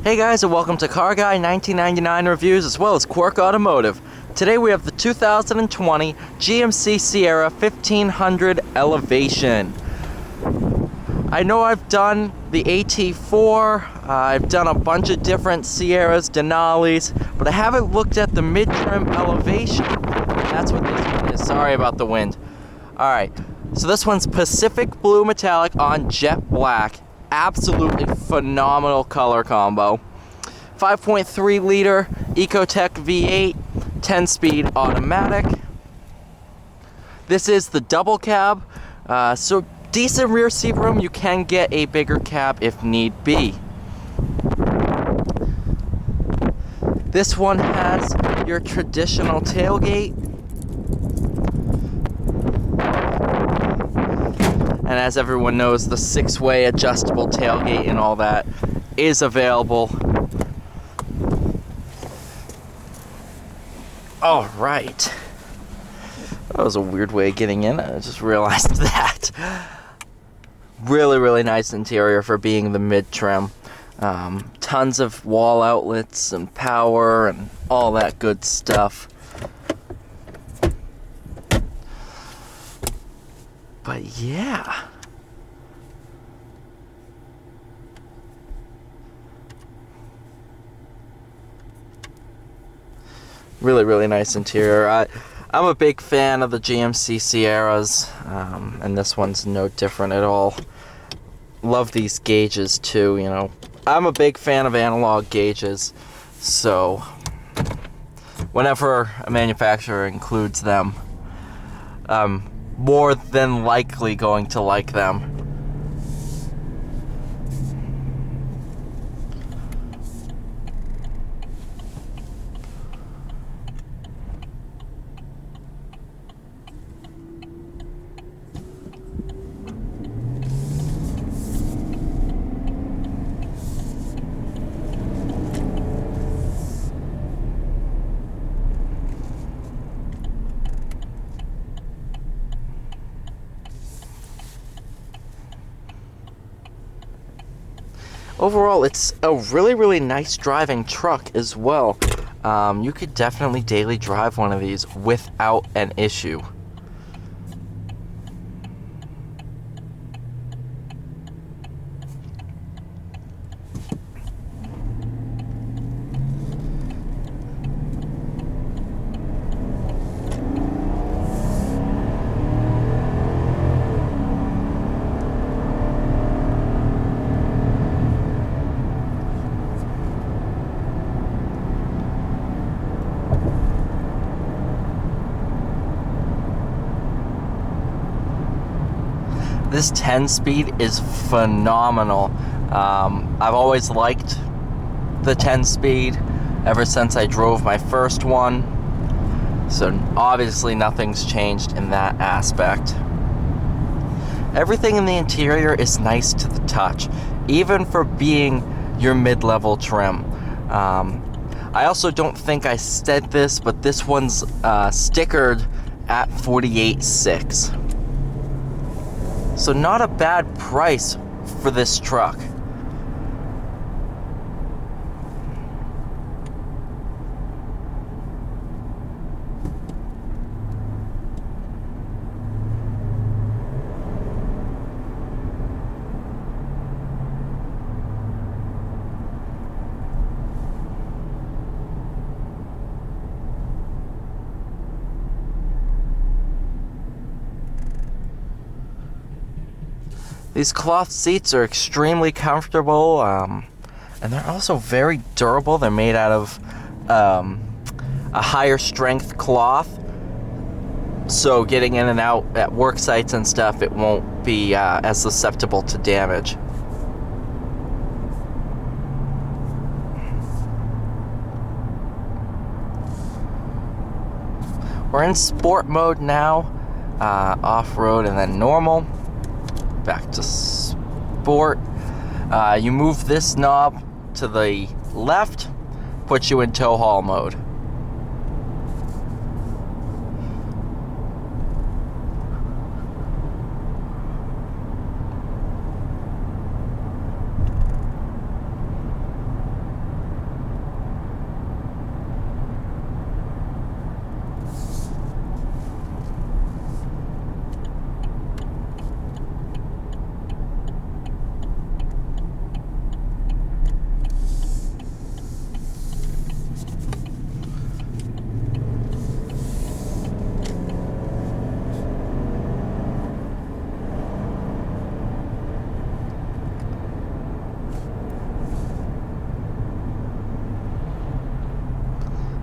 Hey guys, and welcome to Car Guy 1999 Reviews as well as Quirk Automotive. Today we have the 2020 GMC Sierra 1500 Elevation. I know I've done the AT4, I've done a bunch of different Sierras, Denali's, but I haven't looked at the mid-trim Elevation. That's what this one is. Sorry about the wind. Alright, so this one's Pacific Blue Metallic on Jet Black. Absolutely phenomenal color combo. 5.3 liter Ecotec V8, 10-speed automatic. This is the double cab, so decent rear seat room. You can get a bigger cab if need be. This one has your traditional tailgate. And as everyone knows, the 6-way adjustable tailgate and all that is available. All right. That was a weird way of getting in. I just realized that. Really nice interior for being the mid-trim. Tons of wall outlets and power and all that good stuff. But yeah. Really nice interior. I'm a big fan of the GMC Sierras, and this one's no different at all. Love these gauges too, you know. I'm a big fan of analog gauges, so whenever a manufacturer includes them, more than likely going to like them. Overall, it's a really nice driving truck as well. You could definitely daily drive one of these without an issue. This 10-speed is phenomenal. I've always liked the 10-speed ever since I drove my first one. So obviously nothing's changed in that aspect. Everything in the interior is nice to the touch, even for being your mid-level trim. I also don't think I said this, but this one's stickered at $48,600. So not a bad price for this truck. These cloth seats are extremely comfortable, and they're also very durable. They're made out of a higher strength cloth, so getting in and out at work sites and stuff, it won't be as susceptible to damage. We're in sport mode now, off-road and then normal. Back to sport. You move this knob to the left, puts you in tow haul mode.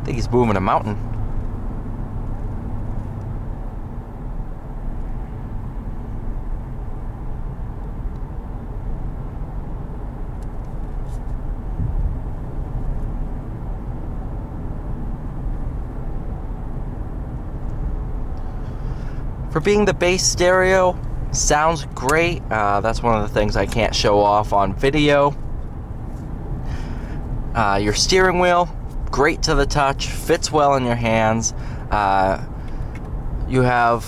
think he's moving a mountain. For being the bass stereo, sounds great. That's one of the things I can't show off on video. Your steering wheel, great to the touch, fits well in your hands. You have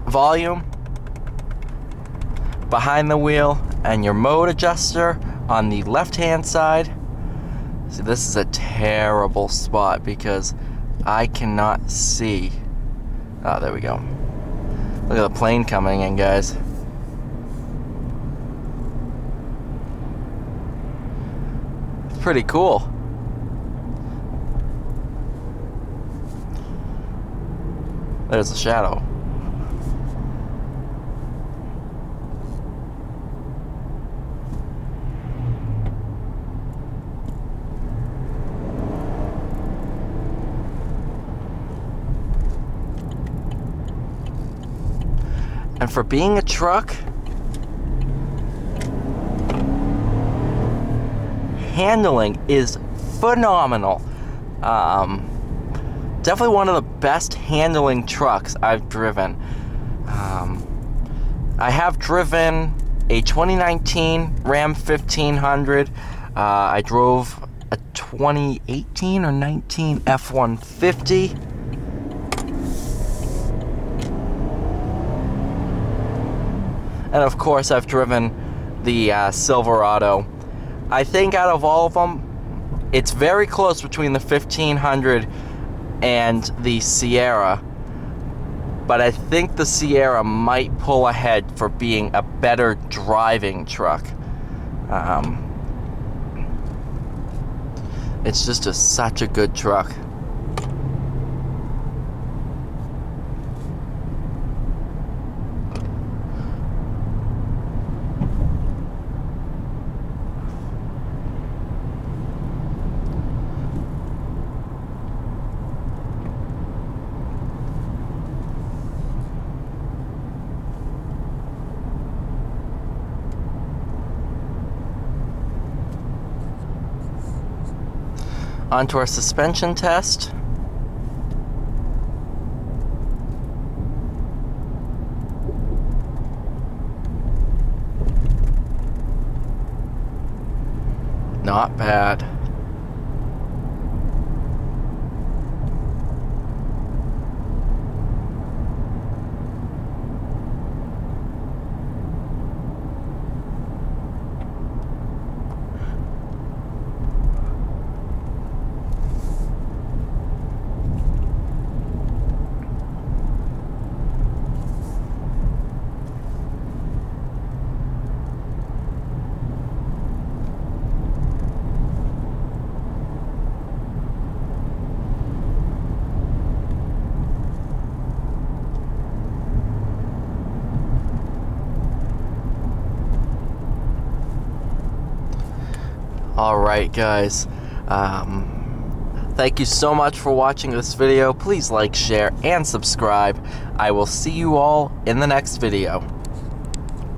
volume behind the wheel and your mode adjuster on the left hand side. See, this is a terrible spot because I cannot see. Oh, there we go. Look at the plane coming in, guys. It's pretty cool. There's a shadow. And for being a truck, handling is phenomenal. Definitely one of the best handling trucks I've driven. I have driven a 2019 Ram 1500. I drove a 2018 or 19 F-150. And of course, I've driven the Silverado. I think out of all of them, it's very close between the 1500 and the Sierra. But I think the Sierra might pull ahead for being a better driving truck. It's just such a good truck. Onto our suspension test. Not bad. Alright guys, thank you so much for watching this video. Please like, share, and subscribe. I will see you all in the next video.